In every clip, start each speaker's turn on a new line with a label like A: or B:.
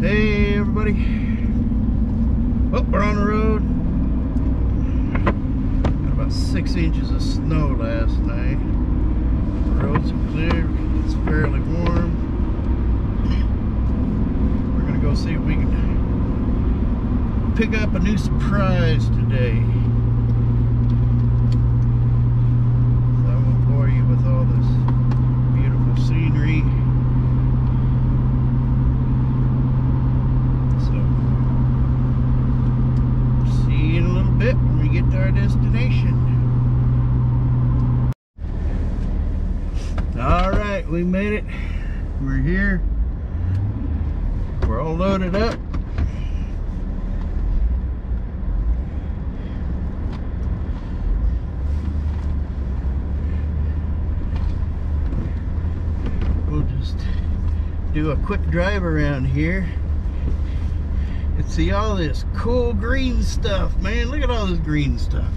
A: Hey everybody. Oh, we're on the road. Got about 6 inches of snow last night. The roads are clear. It's fairly warm. We're gonna go see if we can pick up a new surprise today. So I won't bore you with all this beautiful scenery. When we get to our destination. Alright, we made it. We're here. We're all loaded up. We'll just do a quick drive around here and see all this cool green stuff, man. Look at all this green stuff.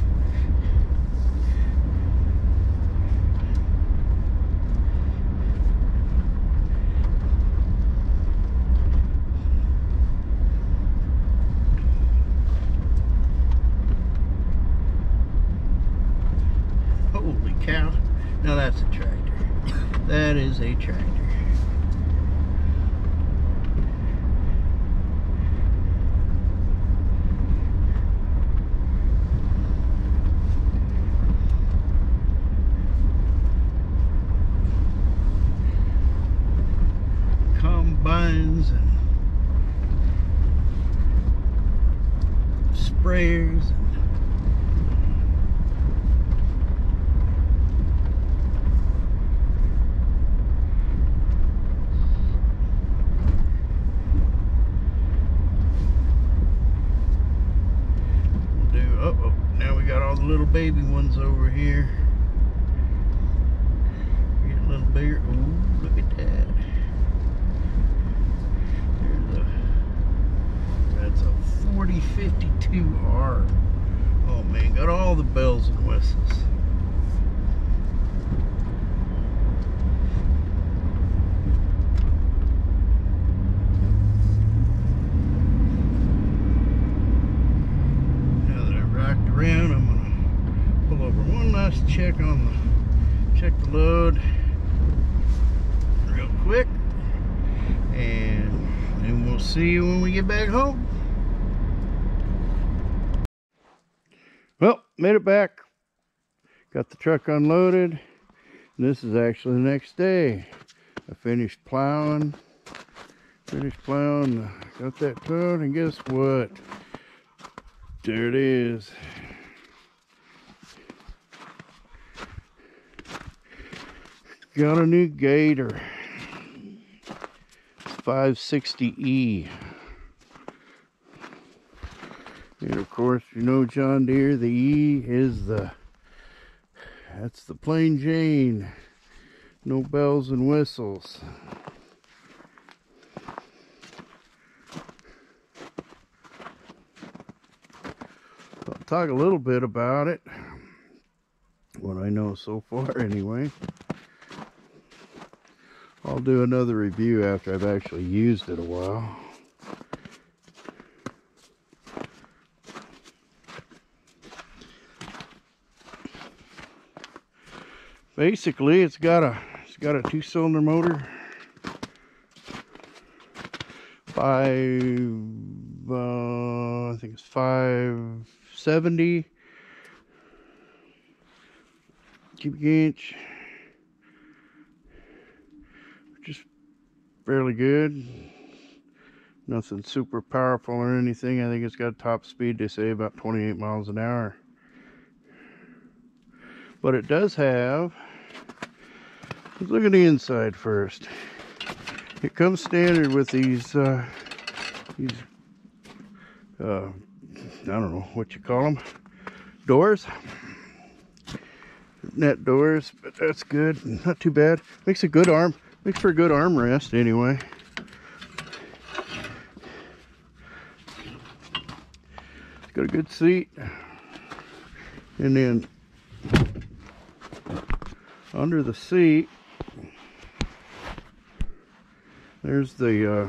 A: Holy cow. Now that's a tractor. That is a tractor. Combines and sprayers oh, now we got all the little baby ones over here. Get a little bigger. Ooh, look at that. That's a 4052R. Oh man, got all the bells and whistles. Now that I've rocked around, I'm gonna pull over one last check the load real quick, and then we'll see you when we get back home. Well, made it back. Got the truck unloaded. And this is actually the next day. I finished plowing. Got that towed, and guess what? There it is. Got a new Gator XUV560E. And of course, you know John Deere, the E is that's the plain Jane. No bells and whistles. I'll talk a little bit about it. What I know so far anyway. I'll do another review after I've actually used it a while. Basically, it's got a 2-cylinder motor, I think it's 570 cubic inch, which is fairly good. Nothing super powerful or anything. I think it's got a top speed, they say, about 28 miles an hour. But it does have, let's look at the inside first. It comes standard with these I don't know what you call them, doors, net doors, but that's good, not too bad. Makes a good makes for a good armrest anyway. It's got a good seat, and then under the seat, There's the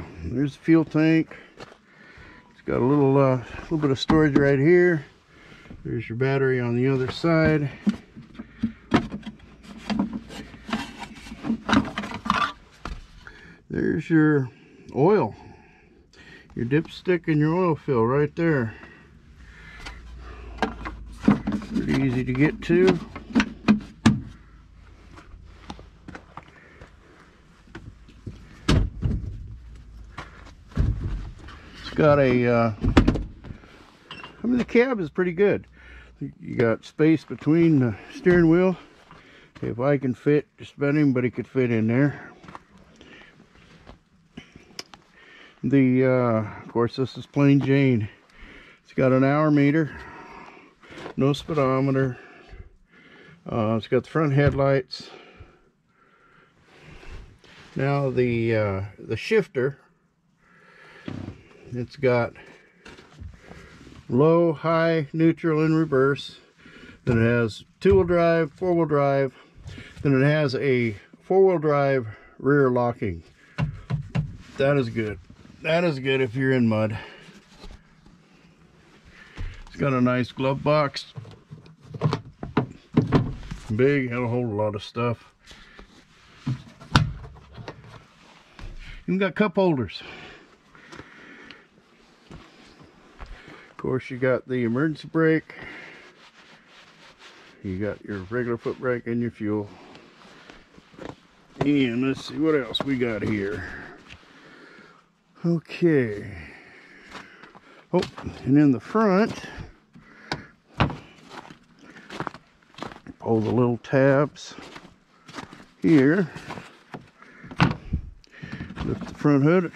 A: fuel tank. It's got a little bit of storage right here. There's your battery on the other side. There's your oil, your dipstick and your oil fill right there. Pretty easy to get to. It's got a, I mean, the cab is pretty good. You got space between the steering wheel. If I can fit, just about anybody could fit in there. Of course, this is plain Jane. It's got an hour meter, no speedometer. It's got the front headlights. Now the shifter, it's got low, high, neutral, and reverse. Then it has two-wheel drive, four-wheel drive. Then it has a four-wheel drive rear locking. That is good. That is good if you're in mud. It's got a nice glove box. Big, it'll hold a lot of stuff. Even got cup holders. Of course, you got the emergency brake. You got your regular foot brake and your fuel. And let's see what else we got here. Okay. Oh, and in the front, pull the little tabs here. Lift the front hood,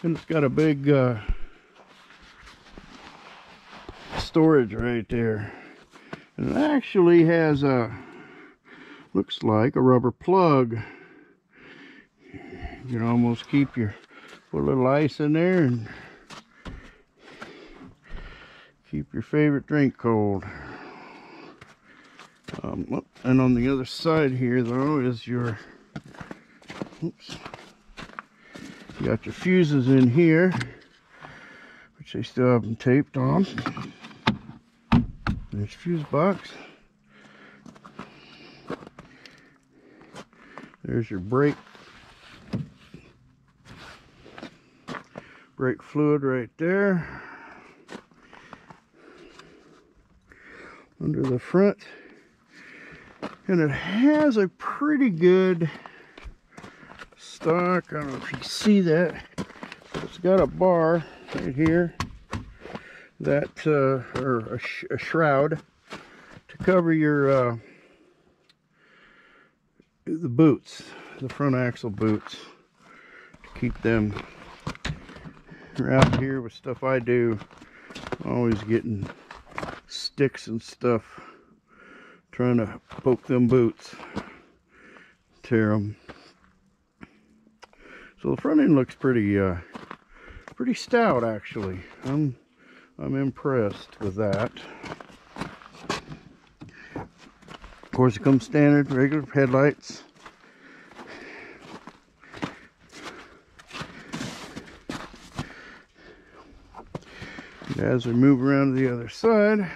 A: and it's got a big storage right there. And it actually has a, looks like a rubber plug. You can almost keep your, put a little ice in there and keep your favorite drink cold. And on the other side here though is your, oops, you got your fuses in here, which they still have them taped on. There's fuse box. There's your brake fluid right there. Under the front. And it has a pretty good stock. I don't know if you can see that. It's got a bar right here. That or a shroud to cover your the boots, the front axle boots, to keep them out here with stuff I do. Always getting sticks and stuff, trying to poke them boots, tear them. So the front end looks pretty pretty stout actually. I'm impressed with that. Of course, it comes standard, regular headlights. And as we move around to the other side,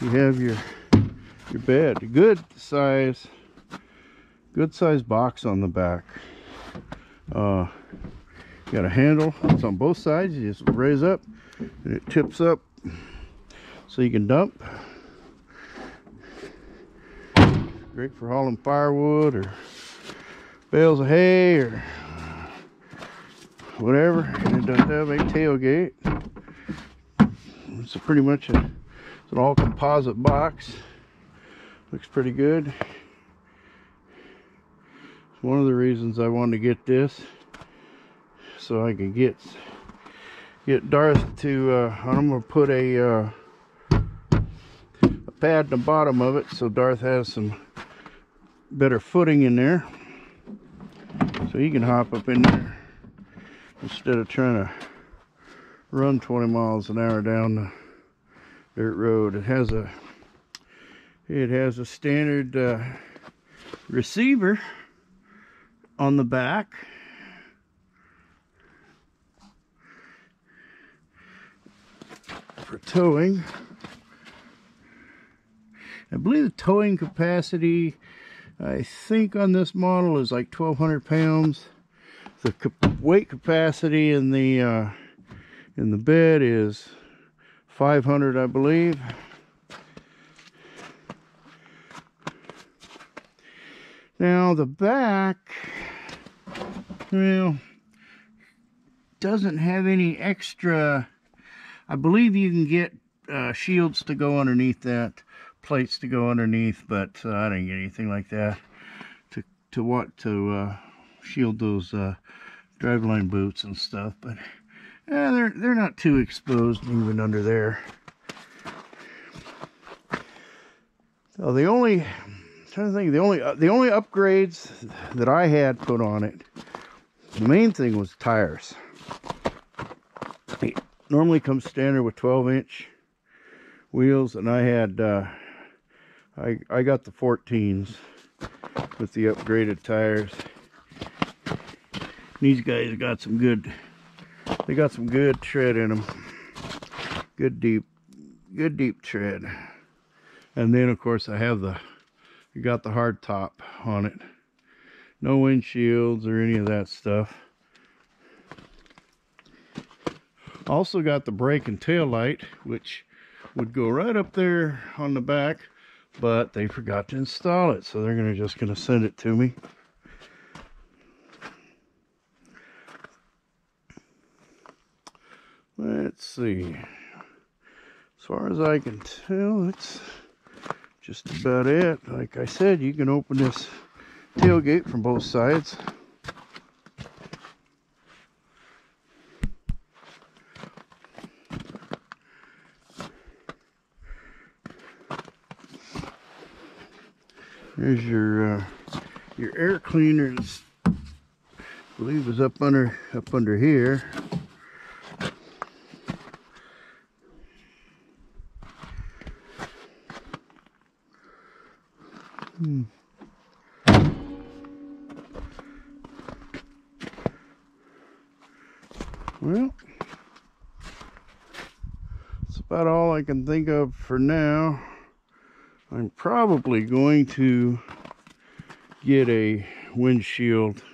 A: you have your bed. Good size box on the back. You got a handle. It's on both sides. You just raise up and it tips up so you can dump. Great for hauling firewood or bales of hay or whatever. And it does have a tailgate. It's pretty much it's an all composite box. Looks pretty good. It's one of the reasons I wanted to get this, so I can get Darth to I'm gonna put a pad in the bottom of it so Darth has some better footing in there, so he can hop up in there instead of trying to run 20 miles an hour down the dirt road. It has a standard receiver on the back. for towing. I believe the towing capacity, I think on this model, is like 1,200 pounds. The weight capacity in the bed is 500, I believe. Now the back, well, doesn't have any extra. I believe you can get shields to go underneath that, plates to go underneath, but I didn't get anything like that to shield those driveline boots and stuff. But they're not too exposed even under there. So the only upgrades that I had put on it, the main thing was tires. It normally comes standard with 12-inch wheels, and I had I got the 14s with the upgraded tires. These guys got some good. They got some good tread in them. Good deep tread. And then of course I have you got the hard top on it. No windshields or any of that stuff. Also got the brake and tail light, which would go right up there on the back, but they forgot to install it, so they're just gonna send it to me. Let's see. As far as I can tell, it's just about it. Like I said, you can open this tailgate from both sides. There's your air cleaners. I believe is up under here. Well, that's about all I can think of for now. I'm probably going to get a windshield.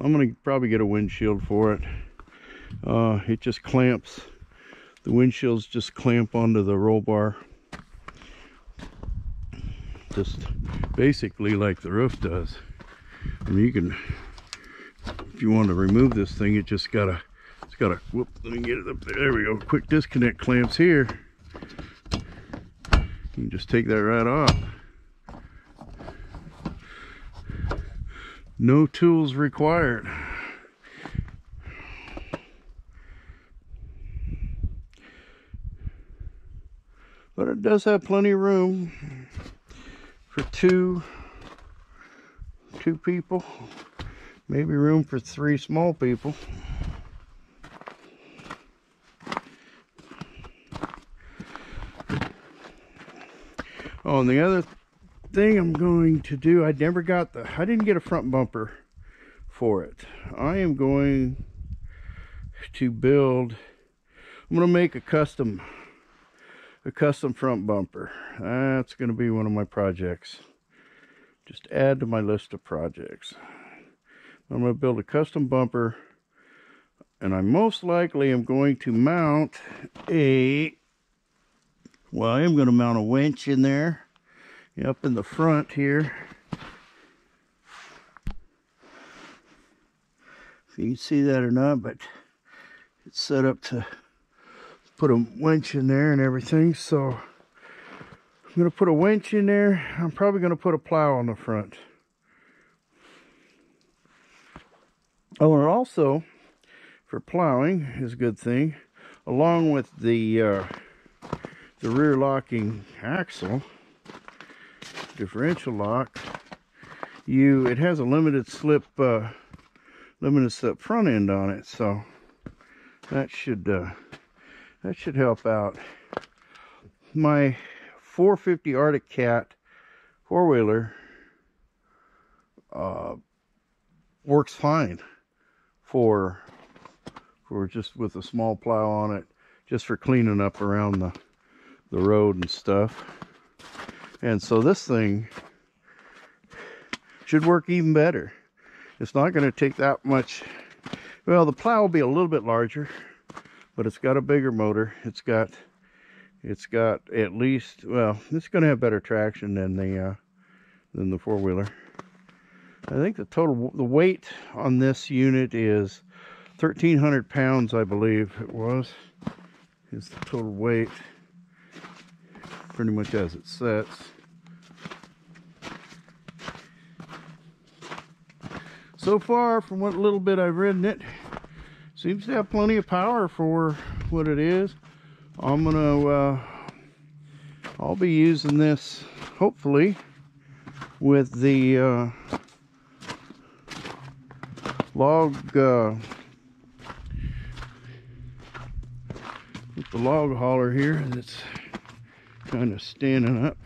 A: I'm going to probably get a windshield for it. It just clamps. The windshields just clamp onto the roll bar. Just basically like the roof does. I mean, you can, if you want to remove this thing, it's gotta, whoop, let me get it up there. There we go. Quick disconnect clamps here. You can just take that right off. No tools required. But it does have plenty of room for two people. Maybe room for 3 small people. Oh, and the other thing I'm going to do, I didn't get a front bumper for it. I am going to build, I'm going to make a custom front bumper. That's going to be one of my projects. Just add to my list of projects. I'm going to build a custom bumper, and I most likely am going to mount I am going to mount a winch in there, up in the front here. If you can see that or not, but it's set up to put a winch in there and everything. So I'm going to put a winch in there. I'm probably going to put a plow on the front. Oh, and also for plowing is a good thing, along with the rear locking axle, differential lock, it has a limited slip front end on it, so that should help out. My 450 Arctic Cat four-wheeler works fine for just with a small plow on it. just for cleaning up around the road and stuff. And so this thing should work even better. It's not going to take that much. Well, the plow will be a little bit larger, but it's got a bigger motor. It's got at least, well, it's going to have better traction than the four-wheeler. I think the weight on this unit is 1,300 pounds, I believe it was. Is the total weight, pretty much as it sets. So far, from what little bit I've ridden it, seems to have plenty of power for what it is. I'll be using this hopefully with the log hauler here that's kind of standing up.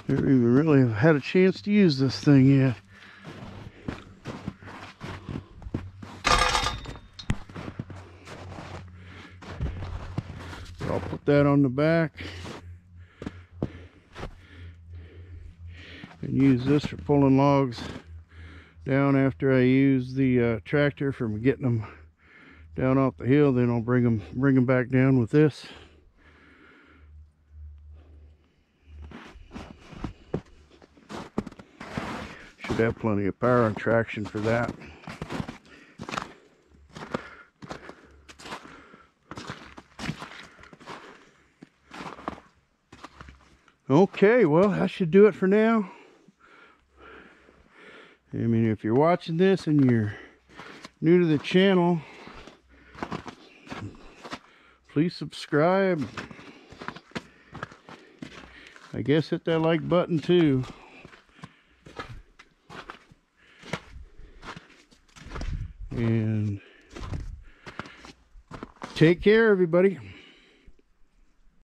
A: Never even really have had a chance to use this thing yet. So I'll put that on the back and use this for pulling logs down after I use the tractor from getting them down off the hill. Then I'll bring them back down with this. Should have plenty of power and traction for that. Okay, well, that should do it for now. I mean, if you're watching this and you're new to the channel, please subscribe. I guess hit that like button too. And take care, everybody.